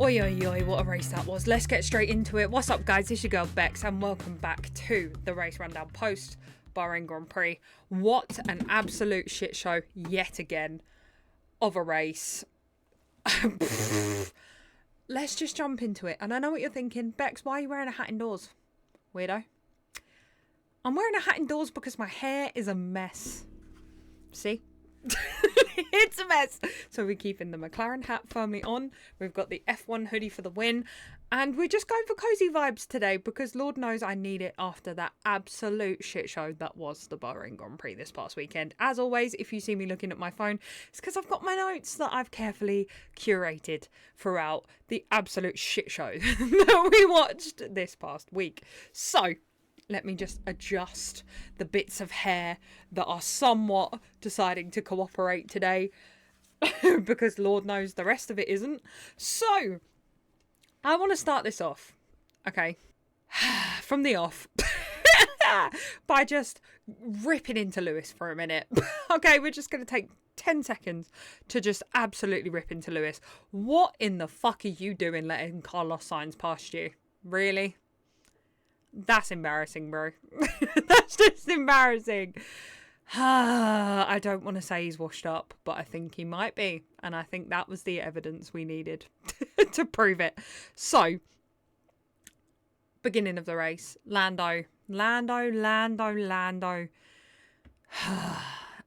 Oi, oi, oi, what a race that was. Let's get straight into it. What's up, guys? It's your girl, Bex, and welcome back to the Race Rundown post Bahrain Grand Prix. What an absolute shit show yet again of a race. Let's just jump into it. And I know what you're thinking. Bex, why are you wearing a hat indoors? Weirdo. I'm wearing a hat indoors because my hair is a mess. See? It's a mess. So we're keeping the McLaren hat firmly on. We've got the F1 hoodie for the win. And we're just going for cozy vibes today because Lord knows I need it after that absolute shit show that was the Bahrain Grand Prix this past weekend. As always, if you see me looking at my phone, it's because I've got my notes that I've carefully curated throughout the absolute shit show that we watched this past week. So let me just adjust the bits of hair that are somewhat deciding to cooperate today because Lord knows the rest of it isn't. So, I want to start this off, okay, from the off, by just ripping into Lewis for a minute. Okay, we're just going to take 10 seconds to just absolutely rip into Lewis. What in the fuck are you doing letting Carlos Sainz past you? Really? That's embarrassing, bro. That's just embarrassing. I don't want to say he's washed up, but I think he might be. And I think that was the evidence we needed to prove it. So, beginning of the race. Lando.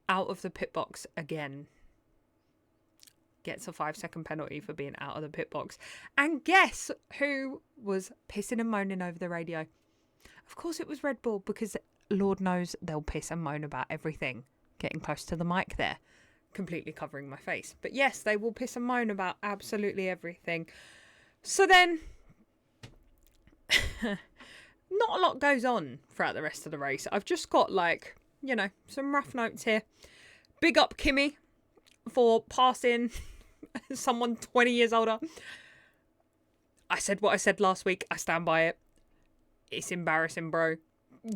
Out of the pit box again. Gets a 5-second penalty for being out of the pit box. And guess who was pissing and moaning over the radio? Of course it was Red Bull, because Lord knows they'll piss and moan about everything. Getting close to the mic there. Completely covering my face. But yes, they will piss and moan about absolutely everything. So then, not a lot goes on throughout the rest of the race. I've just got some rough notes here. Big up Kimmy for passing someone 20 years older. I said what I said last week. I stand by it. It's embarrassing, bro.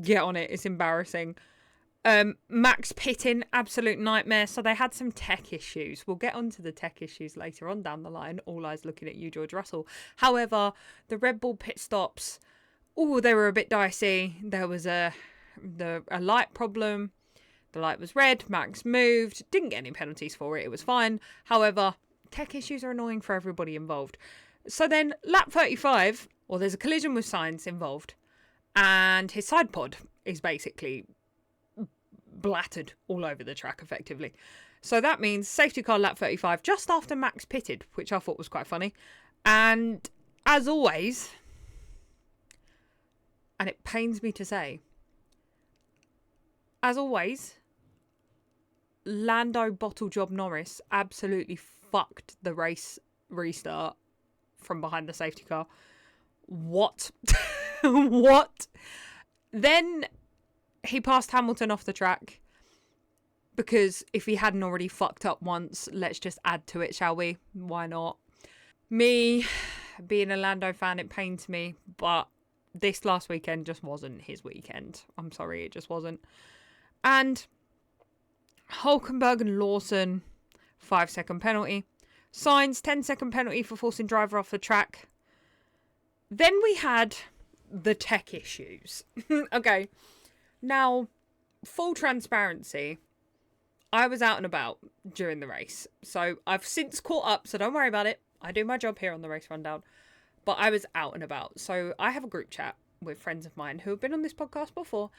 Get on it. It's embarrassing. Max pitting, absolute nightmare. So they had some tech issues. We'll get onto the tech issues later on down the line. All eyes looking at you, George Russell. However, the Red Bull pit stops, they were a bit dicey. There was a light problem. The light was red. Max moved. Didn't get any penalties for it. It was fine. However, tech issues are annoying for everybody involved. So then, lap 35, there's a collision with Sainz involved. And his side pod is basically blattered all over the track, effectively. So that means safety car lap 35, just after Max pitted, which I thought was quite funny. And as always, and it pains me to say, as always, Lando Bottle Job Norris absolutely fucked the race restart from behind the safety car. What? What? Then he passed Hamilton off the track because if he hadn't already fucked up once, let's just add to it, shall we? Why not? Me, being a Lando fan, it pains me, but this last weekend just wasn't his weekend. I'm sorry, it just wasn't. And Hulkenberg and Lawson, 5-second penalty. Sainz, 10-second penalty for forcing driver off the track. Then we had the tech issues. Okay. Now, full transparency, I was out and about during the race. So I've since caught up, so don't worry about it. I do my job here on the Race Rundown. But I was out and about. So I have a group chat with friends of mine who have been on this podcast before.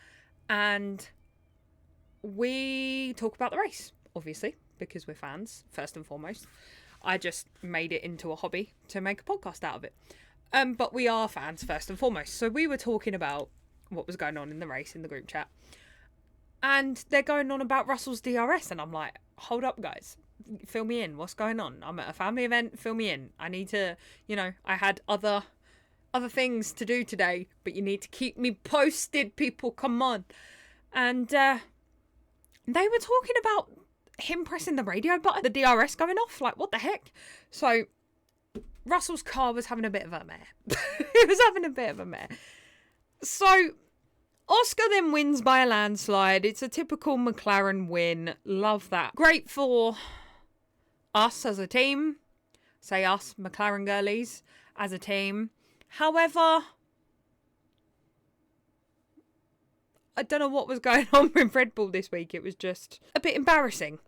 And we talk about the race, obviously, because we're fans, first and foremost. I just made it into a hobby to make a podcast out of it. But we are fans first and foremost. So we were talking about what was going on in the race in the group chat. And they're going on about Russell's DRS. And I'm like, hold up, guys. Fill me in. What's going on? I'm at a family event. Fill me in. I need to, I had other things to do today. But you need to keep me posted, people. Come on. And they were talking about him pressing the radio button, the DRS going off. Like, what the heck? So Russell's car was having a bit of a mare. It was having a bit of a mare. So Oscar then wins by a landslide. It's a typical McLaren win. Love that. Great for us as a team. say us, McLaren girlies, as a team. However, I don't know what was going on with Red Bull this week. It was just a bit embarrassing,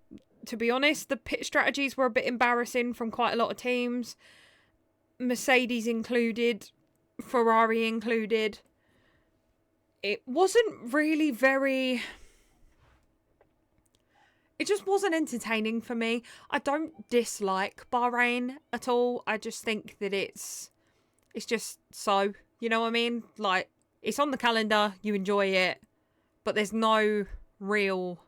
to be honest. The pit strategies were a bit embarrassing from quite a lot of teams. Mercedes included, Ferrari included. It wasn't really very... It just wasn't entertaining for me. I don't dislike Bahrain at all. I just think that it's just so, you know what I mean? Like, it's on the calendar, you enjoy it, but there's no real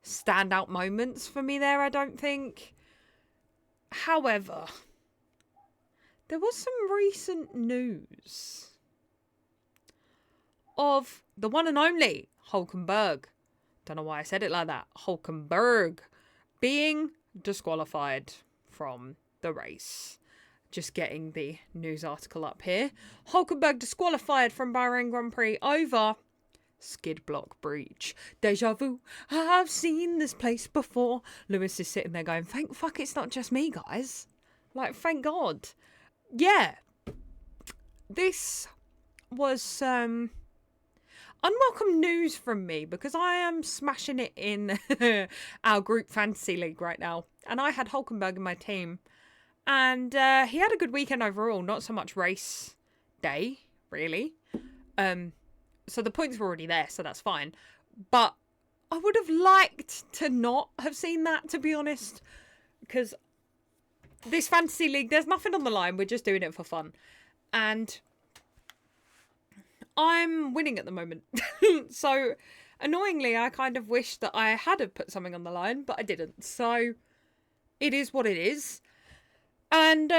standout moments for me there, I don't think. However, there was some recent news of the one and only Hulkenberg. Don't know why I said it like that. Hulkenberg being disqualified from the race. Just getting the news article up here. Hulkenberg disqualified from Bahrain Grand Prix over skid block breach. Deja vu. I've seen this place before. Lewis is sitting there going, thank fuck it's not just me, guys. Like, thank God. Yeah. This was unwelcome news from me because I am smashing it in our group fantasy league right now. And I had Hulkenberg in my team. And he had a good weekend overall. Not so much race day, really. So the points were already there, so that's fine. But I would have liked to not have seen that, to be honest. Because this fantasy league, there's nothing on the line. We're just doing it for fun. And I'm winning at the moment. So annoyingly, I kind of wish that I had have put something on the line, but I didn't. So it is what it is. And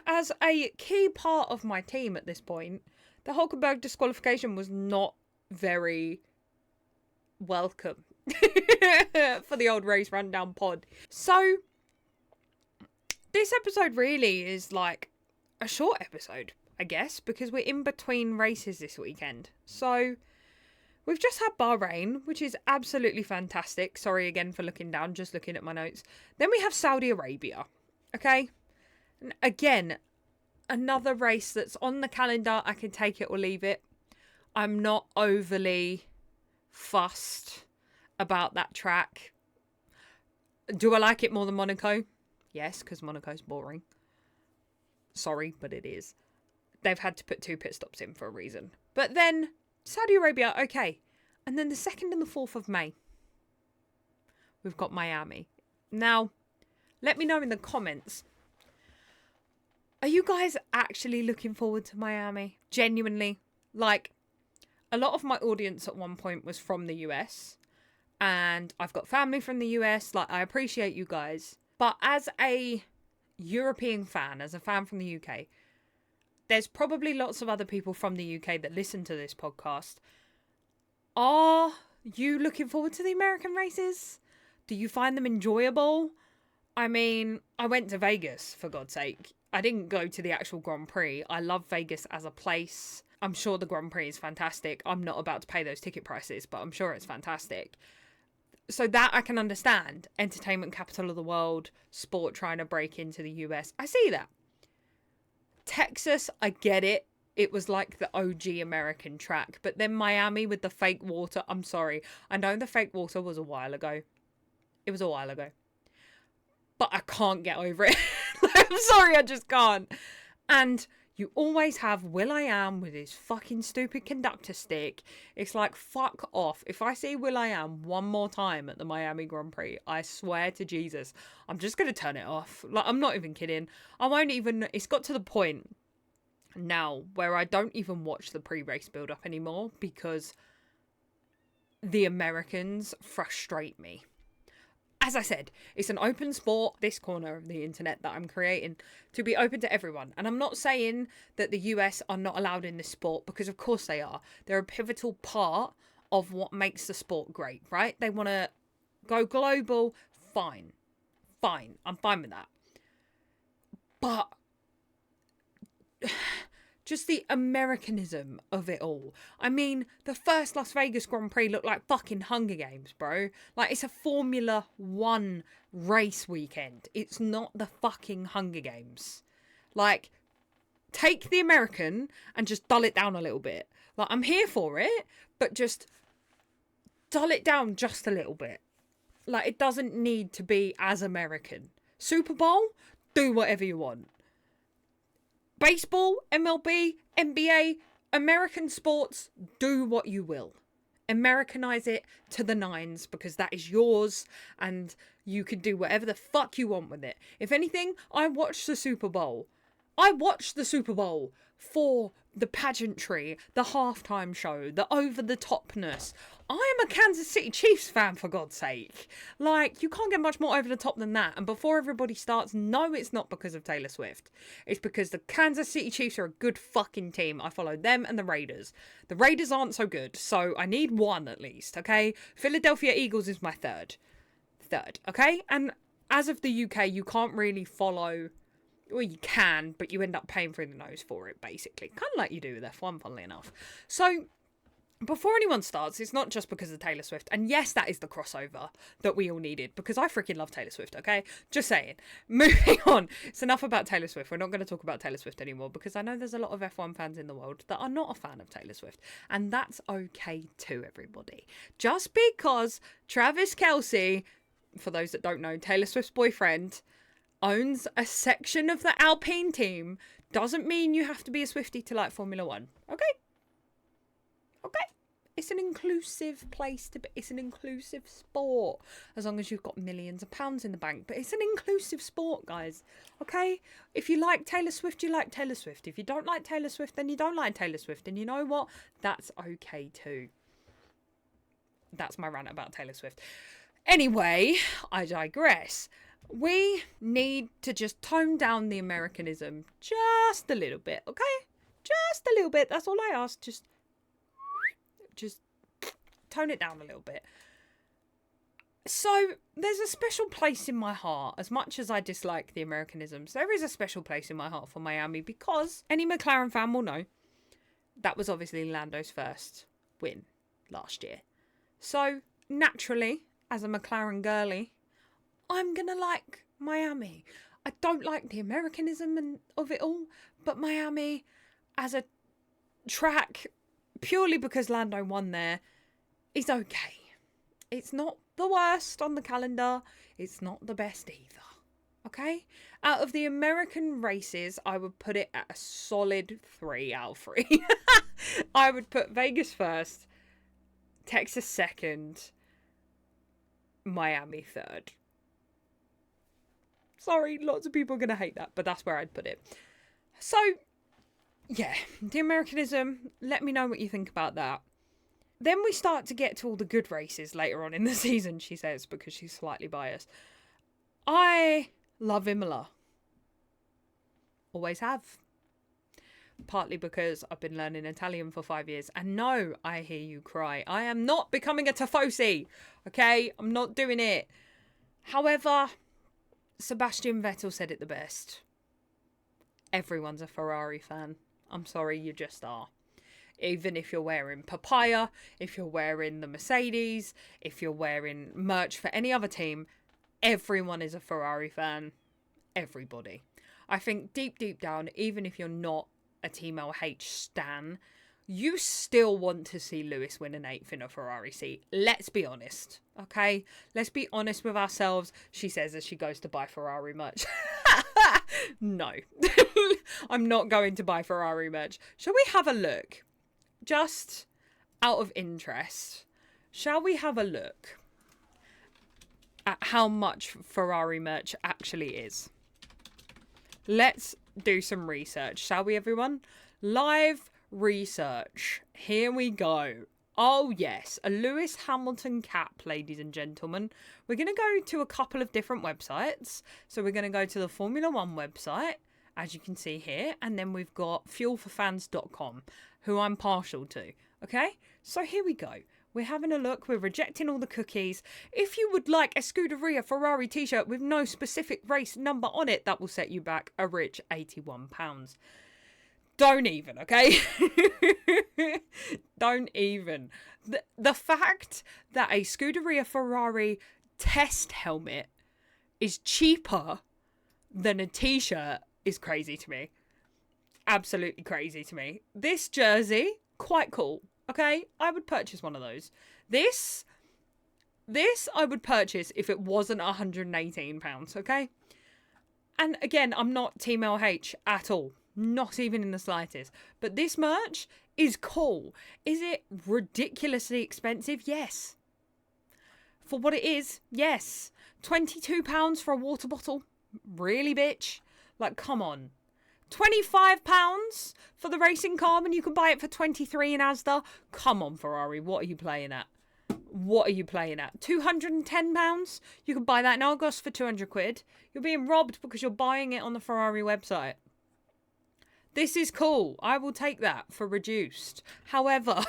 as a key part of my team at this point, the Hulkenberg disqualification was not very welcome for the old race rundown pod. So this episode really is like a short episode, I guess, because we're in between races this weekend. So we've just had Bahrain, which is absolutely fantastic. Sorry again for looking down, just looking at my notes. Then we have Saudi Arabia, okay? And again, another race that's on the calendar. I can take it or leave it. I'm not overly fussed about that track. Do I like it more than Monaco? Yes, because Monaco's boring. Sorry, but it is. They've had to put 2 pit stops in for a reason. But then Saudi Arabia, okay. And then the 2nd and the 4th of May, we've got Miami. Now, let me know in the comments. Are you guys actually looking forward to Miami? Genuinely. Like, a lot of my audience at one point was from the US. And I've got family from the US. Like, I appreciate you guys. But as a European fan, as a fan from the UK, there's probably lots of other people from the UK that listen to this podcast. Are you looking forward to the American races? Do you find them enjoyable? I mean, I went to Vegas, for God's sake. I didn't go to the actual Grand Prix. I love Vegas as a place. I'm sure the Grand Prix is fantastic. I'm not about to pay those ticket prices, but I'm sure it's fantastic. So that I can understand. Entertainment capital of the world, sport trying to break into the US. I see that. Texas, I get it. It was like the OG American track. But then Miami with the fake water. I'm sorry. I know the fake water was a while ago. It was a while ago. But I can't get over it. I'm sorry, I just can't. And you always have Will.i.am with his fucking stupid conductor stick. It's like, fuck off. If I see Will.i.am one more time at the Miami Grand Prix, I swear to Jesus, I'm just going to turn it off. Like, I'm not even kidding. I won't even... It's got to the point now where I don't even watch the pre-race build-up anymore because the Americans frustrate me. As I said, it's an open sport, this corner of the internet that I'm creating, to be open to everyone. And I'm not saying that the US are not allowed in this sport, because of course they are. They're a pivotal part of what makes the sport great, right? They want to go global, fine. I'm fine with that. But just the Americanism of it all. I mean, the first Las Vegas Grand Prix looked like fucking Hunger Games, bro. Like, it's a Formula One race weekend. It's not the fucking Hunger Games. Like, take the American and just dull it down a little bit. Like, I'm here for it, but just dull it down just a little bit. Like, it doesn't need to be as American. Super Bowl, do whatever you want. Baseball, MLB, NBA, American sports, do what you will. Americanize it to the nines because that is yours and you can do whatever the fuck you want with it. If anything, I watched the Super Bowl. I watched the Super Bowl for the pageantry, the halftime show, the over-the-topness. I am a Kansas City Chiefs fan, for God's sake. Like, you can't get much more over the top than that. And before everybody starts, no, it's not because of Taylor Swift. It's because the Kansas City Chiefs are a good fucking team. I follow them and the Raiders. The Raiders aren't so good, so I need one at least, okay? Philadelphia Eagles is my third, okay? And as of the UK, you can't really follow... Well, you can, but you end up paying through the nose for it, basically. Kind of like you do with F1, funnily enough. So, before anyone starts, it's not just because of Taylor Swift. And yes, that is the crossover that we all needed, because I freaking love Taylor Swift, okay? Just saying. Moving on. It's enough about Taylor Swift. We're not going to talk about Taylor Swift anymore, because I know there's a lot of F1 fans in the world that are not a fan of Taylor Swift. And that's okay too, everybody. Just because Travis Kelce, for those that don't know, Taylor Swift's boyfriend, owns a section of the Alpine team doesn't mean you have to be a Swiftie to like Formula One. Okay? It's an inclusive place to be. It's an inclusive sport. As long as you've got millions of pounds in the bank. But it's an inclusive sport, guys. Okay? If you like Taylor Swift, you like Taylor Swift. If you don't like Taylor Swift, then you don't like Taylor Swift. And you know what? That's okay too. That's my rant about Taylor Swift. Anyway, I digress. We need to just tone down the Americanism just a little bit, okay? Just a little bit. That's all I ask. Just tone it down a little bit. So, there's a special place in my heart. As much as I dislike the Americanisms, there is a special place in my heart for Miami because any McLaren fan will know that was obviously Lando's first win last year. So, naturally, as a McLaren girly, I'm going to like Miami. I don't like the Americanism of it all, but Miami as a track, purely because Lando won there, is okay. It's not the worst on the calendar. It's not the best either. Okay? Out of the American races, I would put it at a solid 3 out of 3. I would put Vegas first, Texas second, Miami third. Sorry, lots of people are going to hate that, but that's where I'd put it. So, yeah, the Americanism, let me know what you think about that. Then we start to get to all the good races later on in the season, she says, because she's slightly biased. I love Imola. Always have. Partly because I've been learning Italian for 5 years. And no, I hear you cry. I am not becoming a tifosi. Okay? I'm not doing it. However, Sebastian Vettel said it the best. Everyone's a Ferrari fan. I'm sorry, you just are. Even if you're wearing papaya, if you're wearing the Mercedes, if you're wearing merch for any other team, everyone is a Ferrari fan. Everybody. I think deep down, even if you're not a Team LH stan, you still want to see Lewis win an 8th in a Ferrari seat. Let's be honest, okay? Let's be honest with ourselves, she says as she goes to buy Ferrari merch. No, I'm not going to buy Ferrari merch. Shall we have a look? Just out of interest, shall we have a look at how much Ferrari merch actually is? Let's do some research, shall we, everyone? Live research. Here we go. Oh, yes. A Lewis Hamilton cap, ladies and gentlemen. We're going to go to a couple of different websites. So we're going to go to the Formula One website, as you can see here. And then we've got fuelforfans.com, who I'm partial to. Okay? So here we go. We're having a look. We're rejecting all the cookies. If you would like a Scuderia Ferrari t-shirt with no specific race number on it, that will set you back a rich £81. Don't even, okay? Don't even. The fact that a Scuderia Ferrari test helmet is cheaper than a t-shirt is crazy to me. Absolutely crazy to me. This jersey, quite cool, okay? I would purchase one of those. This I would purchase if it wasn't £118, okay? And again, I'm not Team LH at all. Not even in the slightest. But this merch is cool. Is it ridiculously expensive? Yes. For what it is, yes. £22 for a water bottle? Really, bitch? Like, come on. £25 for the racing car when you can buy it for 23 in Asda? Come on, Ferrari. What are you playing at? What are you playing at? £210? You can buy that in Argos for 200 quid. You're being robbed because you're buying it on the Ferrari website. This is cool. I will take that for reduced. However,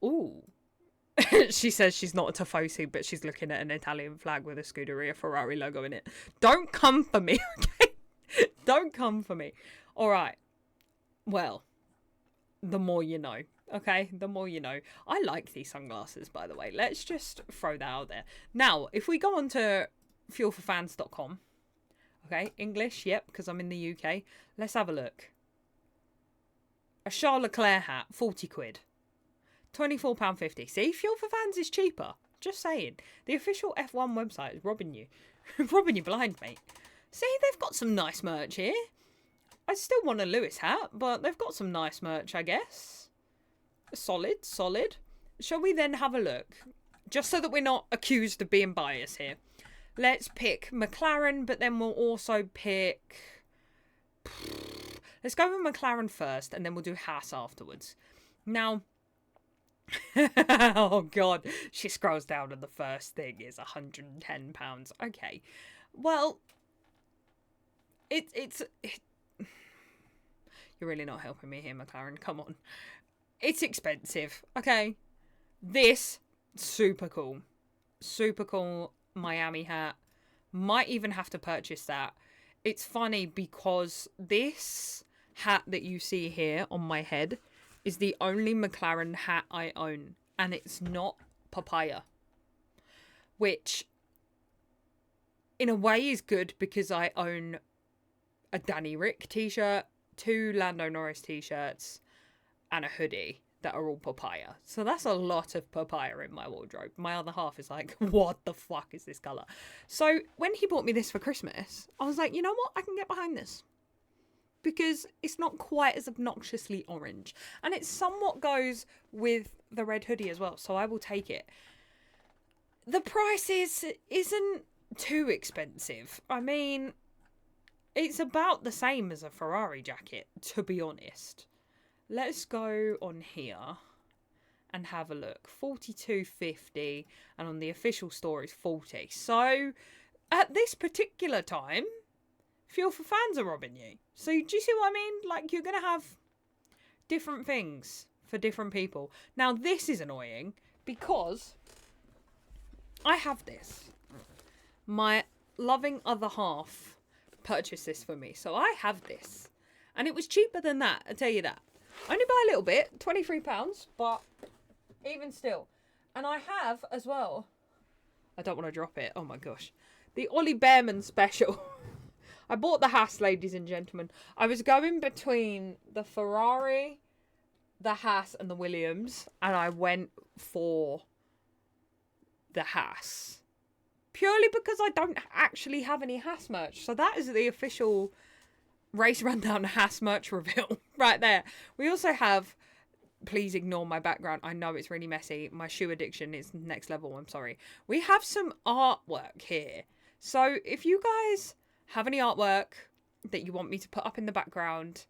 ooh. She says she's not a Tifosi, but she's looking at an Italian flag with a Scuderia Ferrari logo in it. Don't come for me, okay? Don't come for me. All right. Well, the more you know, okay? The more you know. I like these sunglasses, by the way. Let's just throw that out there. Now, if we go on to fuelforfans.com, okay? English, yep, because I'm in the UK. Let's have a look. A Charles Leclerc hat, 40 quid. £24.50. See, Fuel for Fans is cheaper. Just saying. The official F1 website is robbing you. Robbing you blind, mate. See, they've got some nice merch here. I still want a Lewis hat, but they've got some nice merch, I guess. Solid, solid. Shall we then have a look? Just so that we're not accused of being biased here. Let's pick McLaren, but then we'll also pick... Let's go with McLaren first, and then we'll do Haas afterwards. Now... oh god, she scrolls down and the first thing is £110. Okay, well, it's you're really not helping me here, McLaren. Come on, it's expensive. Okay, this super cool Miami hat. Might even have to purchase that. It's funny because this hat that you see here on my head is the only McLaren hat I own, and it's not papaya, which in a way is good because I own a Danny Rick t-shirt, 2 Lando Norris t-shirts, and a hoodie that are all papaya. So that's a lot of papaya in my wardrobe. My other half is like, what the fuck is this colour? So when he bought me this for Christmas, I was like, you know what? I can get behind this. Because it's not quite as obnoxiously orange. And it somewhat goes with the red hoodie as well. So I will take it. The price isn't too expensive. I mean, it's about the same as a Ferrari jacket, to be honest. Let's go on here and have a look. £42.50, and on the official store it's £40. So at this particular time, Fuel for Fans are robbing you. So do you see what I mean? Like, you're going to have different things for different people. Now, this is annoying because I have this. My loving other half purchased this for me. So I have this. And it was cheaper than that, I tell you that. Only by a little bit, £23, but even still. And I have as well, I don't want to drop it, oh my gosh, the Ollie Bearman special. I bought the Haas, ladies and gentlemen. I was going between the Ferrari, the Haas, and the Williams, and I went for the Haas. Purely because I don't actually have any Haas merch. So that is the official Race Rundown Haas merch reveal right there. We also have, please ignore my background. I know it's really messy. My shoe addiction is next level. I'm sorry. We have some artwork here. So if you guys have any artwork that you want me to put up in the background,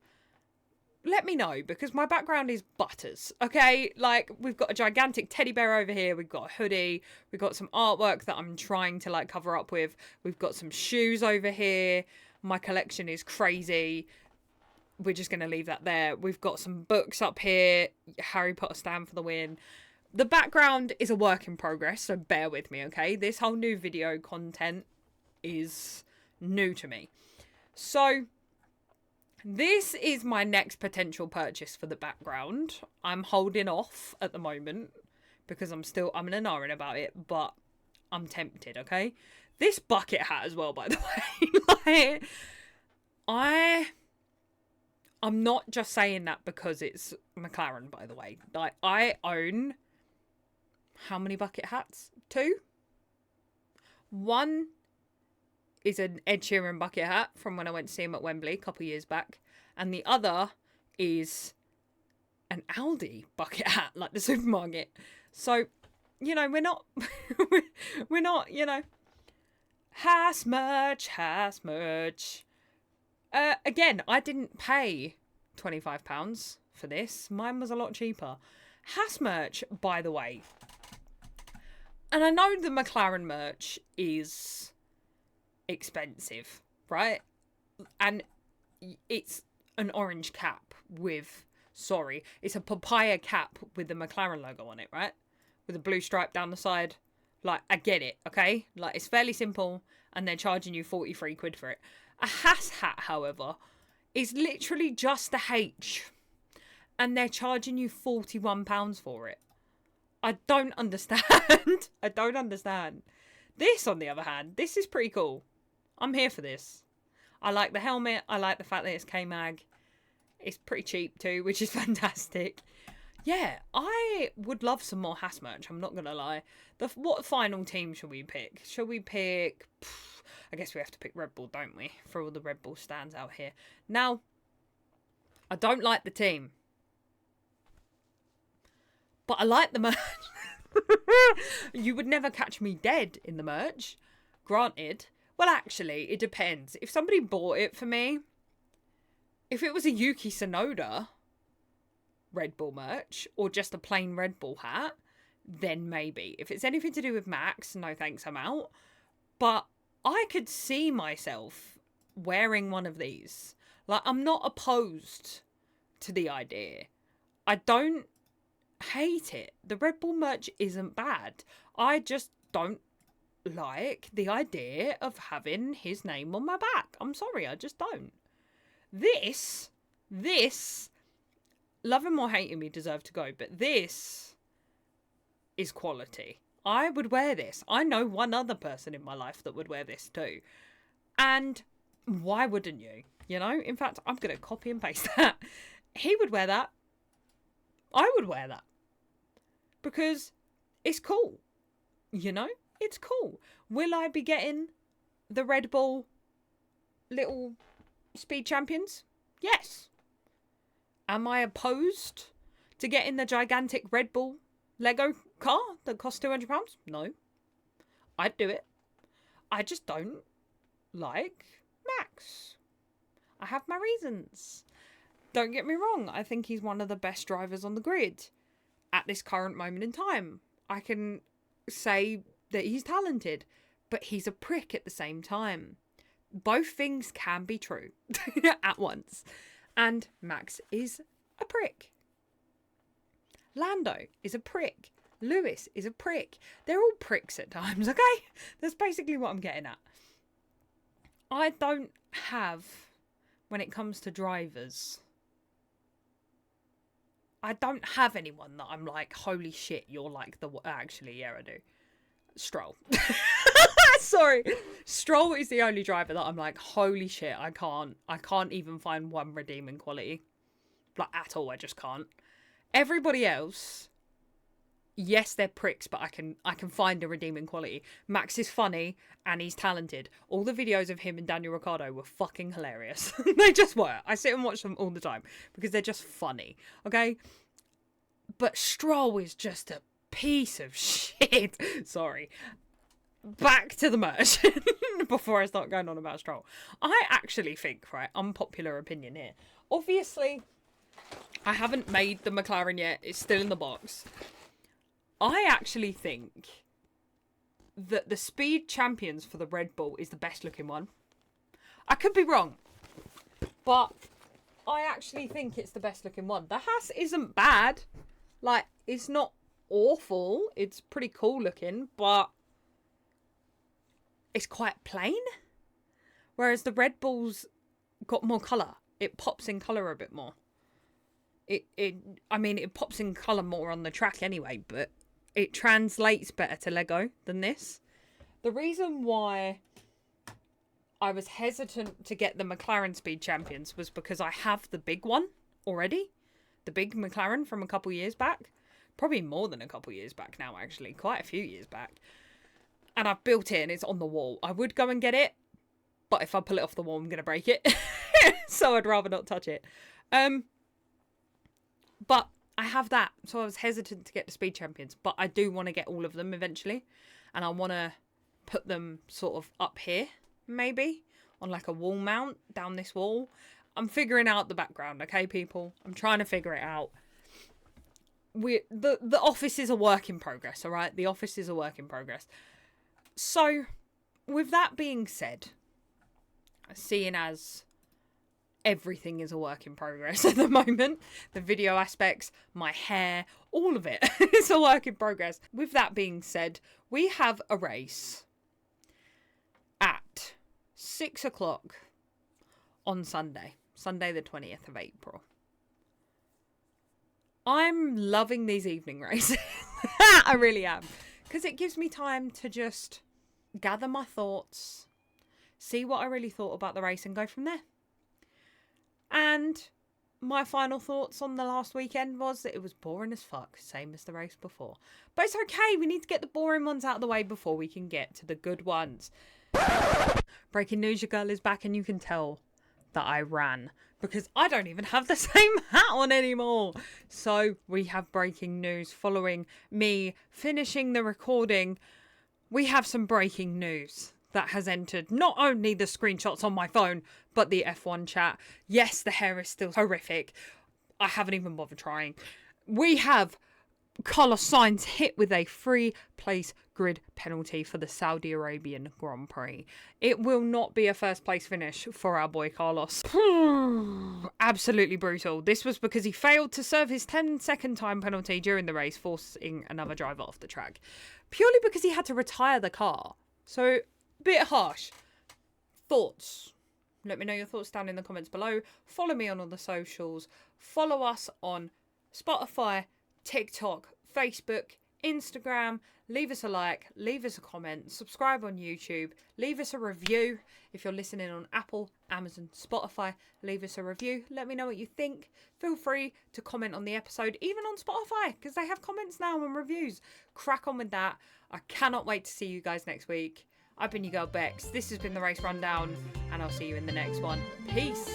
let me know, because my background is butters, okay? Like, we've got a gigantic teddy bear over here, we've got a hoodie, we've got some artwork that I'm trying to, like, cover up with, we've got some shoes over here, my collection is crazy, we're just going to leave that there, we've got some books up here, Harry Potter stand for the win. The background is a work in progress, so bear with me, okay? This whole new video content is new to me. So this is my next potential purchase for the background. I'm holding off at the moment because I'm in an iron about it, but I'm tempted, okay? This bucket hat as well, by the way. I'm not just saying that because it's McLaren, by the way. Like, I own how many bucket hats? 2? One is an Ed Sheeran bucket hat from when I went to see him at Wembley a couple of years back. And the other is an Aldi bucket hat, like the supermarket. So, you know, we're not, you know, has merch. Again, I didn't pay £25 for this. Mine was a lot cheaper. Has merch, by the way. And I know the McLaren merch is expensive, right? And it's an orange cap with, it's a papaya cap with the McLaren logo on it, right? With a blue stripe down the side. Like, I get it, okay? Like, it's fairly simple, and they're charging you 43 quid for it. A Haas hat, however, is literally just a H, and they're charging you £41 for it. I don't understand. I don't understand. This, on the other hand, this is pretty cool. I'm here for this. I like the helmet. I like the fact that it's K-Mag. It's pretty cheap too, which is fantastic. Yeah, I would love some more Haas merch. I'm not going to lie. What final team shall we pick? Shall we pick... I guess we have to pick Red Bull, don't we? For all the Red Bull stands out here. Now, I don't like the team. But I like the merch. You would never catch me dead in the merch. Granted. Well, actually, it depends. If somebody bought it for me, if it was a Yuki Tsunoda Red Bull merch, or just a plain Red Bull hat, then maybe. If it's anything to do with Max, no thanks, I'm out. But I could see myself wearing one of these. Like, I'm not opposed to the idea. I don't hate it. The Red Bull merch isn't bad. I just don't like the idea of having his name on my back. I'm sorry, I just don't. This, loving or hating me, deserve to go, but this is quality. I would wear this. I know one other person in my life that would wear this too. And why wouldn't you? You know, in fact, I'm going to copy and paste that. He would wear that. I would wear that. Because it's cool. You know, it's cool. Will I be getting the Red Bull little speed champions? Yes. Am I opposed to getting the gigantic Red Bull Lego car that costs £200? No. I'd do it. I just don't like Max. I have my reasons. Don't get me wrong. I think he's one of the best drivers on the grid at this current moment in time. I can say that he's talented, but he's a prick at the same time. Both things can be true at once. And Max is a prick. Lando is a prick. Lewis is a prick. They're all pricks at times, okay? That's basically what I'm getting at. I don't have, when it comes to drivers, I don't have anyone that I'm like, holy shit, you're like the... Actually, yeah, I do. Stroll. Sorry. Stroll is the only driver that I'm like, holy shit, I can't even find one redeeming quality. Like, at all, I just can't. Everybody else, yes, they're pricks, but I can find a redeeming quality. Max is funny and he's talented. All the videos of him and Daniel Ricciardo were fucking hilarious. They just were. I sit and watch them all the time because they're just funny, okay? But Stroll is just a piece of shit. Sorry. Back to the merch before I start going on about Stroll. I actually think, right, unpopular opinion here. Obviously, I haven't made the McLaren yet. It's still in the box. I actually think that the Speed Champions for the Red Bull is the best looking one. I could be wrong, but I actually think it's the best looking one. The Haas isn't bad. Like, it's not awful. It's pretty cool looking, but it's quite plain. Whereas the Red Bull's got more colour. It pops in colour a bit more. I mean, it pops in colour more on the track anyway, but it translates better to Lego than this. The reason why I was hesitant to get the McLaren Speed Champions was because I have the big one already. The big McLaren from a couple years back. Probably more than a couple years back now, actually. Quite a few years back. And I've built it and it's on the wall. I would go and get it, but if I pull it off the wall, I'm going to break it. So I'd rather not touch it. But I have that, so I was hesitant to get the Speed Champions. But I do want to get all of them eventually. And I want to put them sort of up here, maybe. On like a wall mount down this wall. I'm figuring out the background, okay, people? I'm trying to figure it out. The office is a work in progress, all right? The office is a work in progress. So, with that being said, seeing as everything is a work in progress at the moment, the video aspects, my hair, all of it is a work in progress. With that being said, we have a race at 6 o'clock on Sunday the 20th of April. I'm loving these evening races. I really am. Because it gives me time to just gather my thoughts, see what I really thought about the race and go from there. And my final thoughts on the last weekend was that it was boring as fuck, same as the race before. But it's okay, we need to get the boring ones out of the way before we can get to the good ones. Breaking news, your girl is back, and you can tell that I ran because I don't even have the same hat on anymore. So we have breaking news following me finishing the recording. We have some breaking news that has entered not only the screenshots on my phone, but the F1 chat. Yes, the hair is still horrific. I haven't even bothered trying. We have Carlos Sainz hit with a 3-place grid penalty for the Saudi Arabian Grand Prix. It will not be a first place finish for our boy Carlos. Absolutely brutal. This was because he failed to serve his 10-second time penalty during the race, forcing another driver off the track. Purely because he had to retire the car. So, a bit harsh. Thoughts? Let me know your thoughts down in the comments below. Follow me on all the socials. Follow us on Spotify, TikTok, Facebook, Instagram. Leave us a like, leave us a comment, subscribe on YouTube, leave us a review. If you're listening on Apple, Amazon, Spotify, leave us a review. Let me know what you think. Feel free to comment on the episode, even on Spotify, because they have comments now and reviews. Crack on with that. I cannot wait to see you guys next week. I've been your girl Bex. This has been the Race Rundown, and I'll see you in the next one. Peace.